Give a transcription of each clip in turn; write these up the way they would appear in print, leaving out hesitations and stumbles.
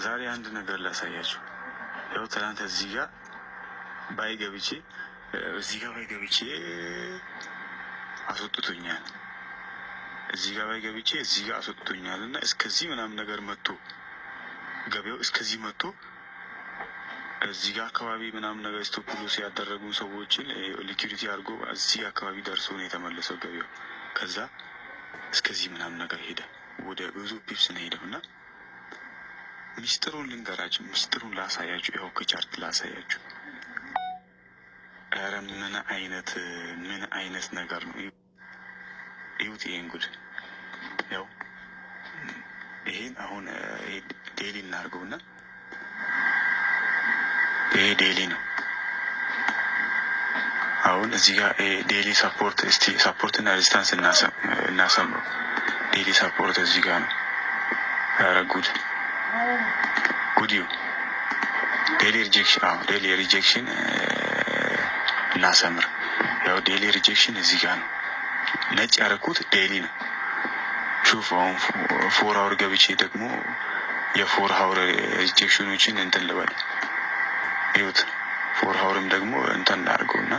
ዛሬ አንድ ነገር ላሳያችሁ። ያው ትናንት እዚህ ጋር ባይገብቼ አስወጥቶኛል። እዚህ ጋር ባይገብቼ እዚህ ጋር አስወጥቶኛል እና እስከዚህ ምናምን ነገር መጥቶ ገበያው እስከዚህ መጥቶ እዚህ ጋር አካባቢ ምናምን ነገር ስቶፕ ሎስ ያደረጉ ሰዎችን ሊኩዊዲቲ አድርጎ እዚህ አካባቢ ደርሶ ነው የተመለሰው ገበያው። ከዛ እስከዚህ ምናምን ነገር ሄደ፣ ወደ ብዙ ፒፕስ ነው ሄደው እና ሚስጥሩን ልንገራችሁ፣ ሚስጥሩን ላሳያችሁ። ያው ከቻርት ላሳያችሁ። ኧረ ምን አይነት ነገር ነው! ይሁት ይሄን ጉድ። ያው ይሄን አሁን ዴይሊ እናድርገውና ይሄ ዴይሊ ነው። አሁን እዚህ ጋር ዴይሊ ሰፖርት፣ እስቲ ሰፖርት እና ሬዚስታንስ እናሰምረው። ዴይሊ ሰፖርት እዚህ ጋር ነው። ኧረ ጉድ ዴይሊ ሪጀክሽን። ዴይሊ ሪጀክሽን እናሰምር። ያው ዴይሊ ሪጀክሽን እዚህ ጋር ነው። ነጭ ያደረኩት ዴይሊ ነው። ሹፍ አሁን ፎር አወር ገብቼ ደግሞ የፎር አወር ሪጀክሽኖችን እንትን ልበል። ይሁት ፎር አወርም ደግሞ እንትን እናድርገው እና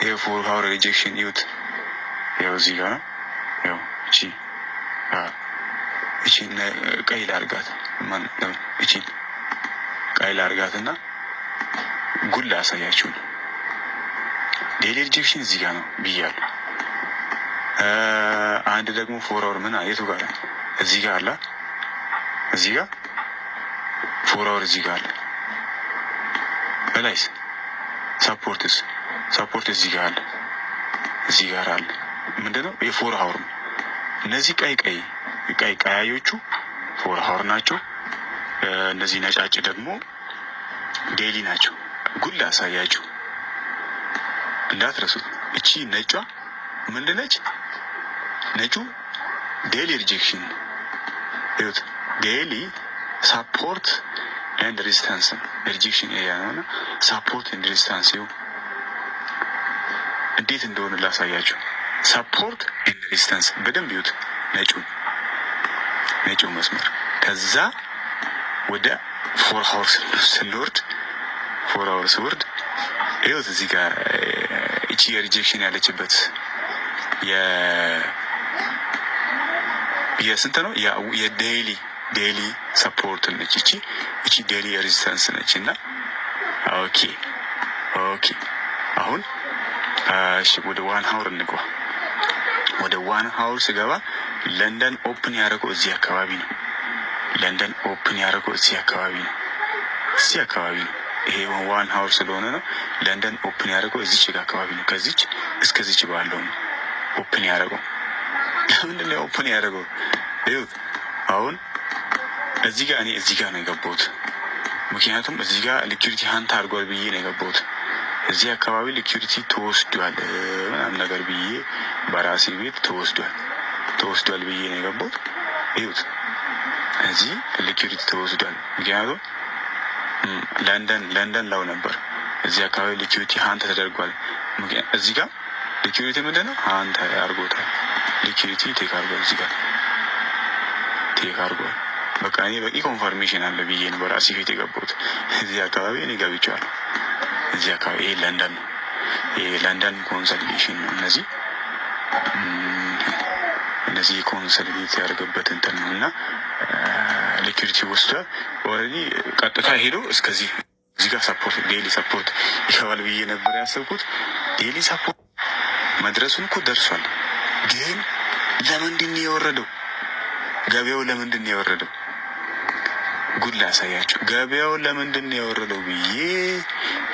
የፎር አወር ሪጀክሽን ይሁት ያው እዚህ ጋር ነው። ያው እቺ ቀይ ላርጋት እቺ ቀይ ላርጋት እና ጉል ላሳያችሁ ነው። ዴይሊ ሪጀክሽን እዚህ ጋር ነው ብያለሁ። አንድ ደግሞ ፎር አወር ምን የቱ ጋር እዚህ ጋር አለ። እዚህ ጋር ፎር አወር እዚህ ጋር አለ። በላይስ ሰፖርት እዚህ ጋር አለ። እዚህ ጋር አለ። ምንድነው የፎር አወር ነው። እነዚህ ቀያዮቹ ፎር አወር ናቸው። እነዚህ ነጫጭ ደግሞ ዴይሊ ናቸው። ጉል አሳያችሁ እንዳትረሱት። እቺ ነጯ ምንድነች? ነጩ ዴይሊ ሪጀክሽን ይሁት። ዴይሊ ሳፖርት ኤንድ ሬዚስታንስ ሪጀክሽን ኤሪያ ነውና ሳፖርት ኤንድ ሬዚስታንስ ይሁ እንዴት እንደሆነ ላሳያችሁ። ሳፖርት ኤንድ ሬዚስታንስ በደንብ ይሁት። ነጩ መስመር ከዛ ወደ ፎር አወር ስንወርድ ፎር አወር ስወርድ ይኸውት እዚህ ጋር እቺ የሪጀክሽን ያለችበት የስንት ነው? የዴይሊ ሰፖርት ነች። እቺ ዴይሊ ሬዚስታንስ ነች። እና ኦኬ አሁን እሺ ወደ ዋን ሀውር እንግባ። ወደ ዋን ሀውር ስገባ ለንደን ኦፕን ያደረገው እዚህ አካባቢ ነው። ለንደን ኦፕን ያደረገው እዚህ አካባቢ ነው። ይሄ ዋን ሀውር ስለሆነ ነው። ለንደን ኦፕን ያደረገው እዚች አካባቢ ነው። ከዚች እስከዚች ባለው ነው ኦፕን ያደረገው። ለምንድን ነው ኦፕን ያደረገው? ይኸውት አሁን እዚህ ጋር ነው የገባሁት። ምክንያቱም እዚህ ጋር ሊኩዊዲቲ ሀንት አድርጓል ብዬ ነው የገባሁት። እዚህ አካባቢ ሊኩዊዲቲ ተወስዷል ምናምን ነገር ብዬ በራሴ ቤት ተወስዷል ብዬ ነው የገባሁት። ይሁት እዚህ ሊኩዊዲቲ ተወስዷል። ምክንያቱም ለንደን ላው ነበር። እዚህ አካባቢ ሊኩዊዲቲ ሀንት ተደርጓል። እዚህ ጋር ሊኩዊዲቲ ምንድን ነው ሀንት አድርጎታል። ሊኩዊዲቲ ቴክ አድርጓል። እዚህ ጋር ቴክ አድርጓል። በቃ እኔ በቂ ኮንፈርሜሽን አለ ብዬ ነው በራሴ ቤት የገባሁት። እዚህ አካባቢ እኔ ገብቻለሁ። እዚህ አካባቢ ይሄ ለንደን ነው። ይሄ ለንደን ኮንሰልቴሽን ነው። እነዚህ ኮንሰልቴት ያደርገበት እንትን ነው እና ሊኩዊዲቲ ወስዷል። ኦልሬዲ ቀጥታ ሄዶ እስከዚህ እዚህ ጋር ሰፖርት ዴይሊ ሰፖርት ይገባል ብዬ ነበር ያሰብኩት። ዴይሊ ሰፖርት መድረሱን እኮ ደርሷል። ግን ለምንድን ነው የወረደው? ገበያው ለምንድን ነው የወረደው? ጉድ ላሳያችሁ። ገበያው ለምንድን ነው የወረደው ብዬ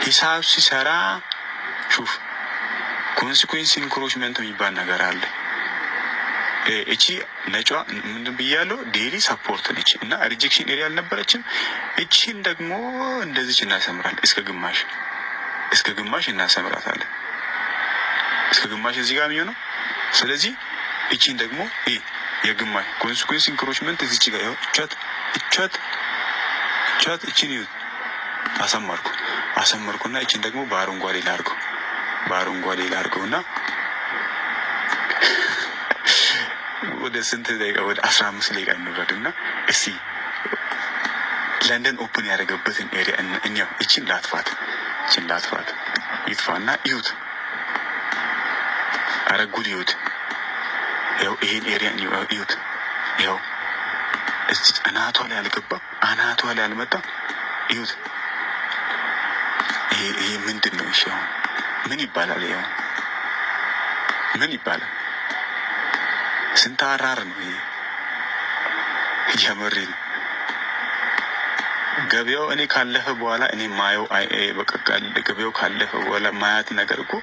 ሂሳብ ሲሰራ ሹፍ ኮንሲኩዌንስ ኢንክሮችመንት የሚባል ነገር አለ። እቺ ነጯ ምንድን ብያለሁ? ዴይሊ ሰፖርት ነች እና ሪጀክሽን ኤሪያ አልነበረችም። እቺን ደግሞ እንደዚች እናሰምራለን። እስከ ግማሽ እናሰምራታለን። እስከ ግማሽ እዚህ ጋር የሚሆነው። ስለዚህ እቺን ደግሞ የግማሽ ኮንሲኩዌንስ ኢንክሮችመንት እዚች ጋር ይኸው እቻት እቺን ይሁት አሰመርኩና እቺን ደግሞ በአረንጓዴ ላድርገውና ወደ ስንት ደቂቃ ወደ 15 ደቂቃ እንውረድ እና እስቲ ለንደን ኦፕን ያደረገበትን ኤሪያ እኛው እችን ላጥፋት ይጥፋና ይሁት አረጉድ ይሁት ያው ይሄን ኤሪያ ይሁት ያው እዚህ አናቷ ላይ አልገባም፣ አናቷ ላይ አልመጣም። ይሁት ይሄ ምንድን ነው? እሺ አሁን ምን ይባላል? ያው ምን ይባላል? ስንት አራር ነው ይሄ? የመሬ ነው ገበያው። እኔ ካለፈ በኋላ እኔ ማየው በቃ ገበያው ካለፈ በኋላ ማያት ነገር እኮ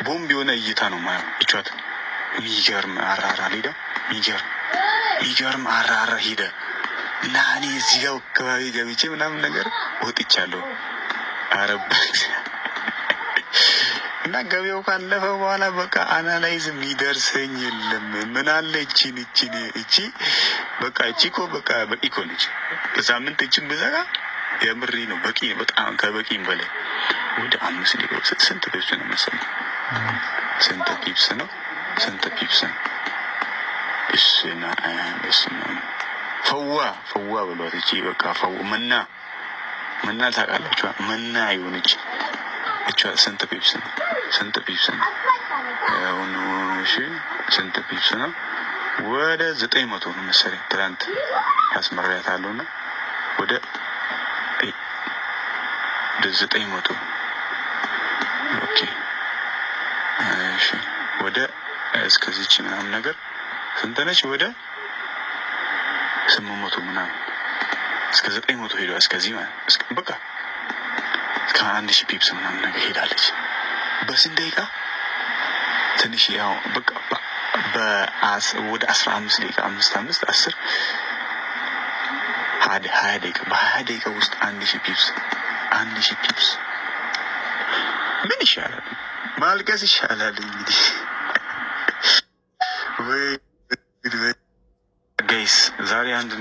ቦምብ የሆነ እይታ ነው ማየው። እቿት ሚገርም አራራ ሄደ፣ ሚገርም አራራ ሄደ እና እኔ እዚህ ጋር አካባቢ ገብቼ ምናምን ነገር ወጥቻለሁ። አረበት እና ገበያው ካለፈ በኋላ በቃ አናላይዝ የሚደርሰኝ የለም። ምን አለ እቺ በቃ እቺ እኮ በቃ በቂ እኮ ነች። በሳምንት እችን ብዘጋ የምሪ ነው በቂ ነው፣ በጣም ከበቂም በላይ። ወደ 5 ሊሆን ስንት ፒፕስ ነው መሰለኝ? ስንት ፒፕስ ነው? እስና ፈዋ ብሏት እቺ በቃ መና ታውቃላችሁ? መና ይሆነች እቿ ስንት ፒፕስ ነው? አሁን እሺ ስንት ፒፕስ ነው? ወደ 900 ነው መሰለኝ። ትናንት አስመሪያታለሁና ወደ 900 ኦኬ። እሺ ወደ እስከዚች ምናምን ነገር ስንት ነች? ወደ 800 ምናምን እስከ 900 ሄዷ። እስከዚህ ማለት በቃ እስከ 1000 ፒፕስ ምናምን ነገር ሄዳለች። በስንት ደቂቃ? ትንሽ ያው በቃ ወደ 15 ደቂቃ 5 10 20 ደቂቃ በ20 ደቂቃ ውስጥ 1000 ፒፕስ ምን ይሻላል? ማልቀስ ይሻላል እንግዲህ። ወይ ጋይስ ዛሬ አንድ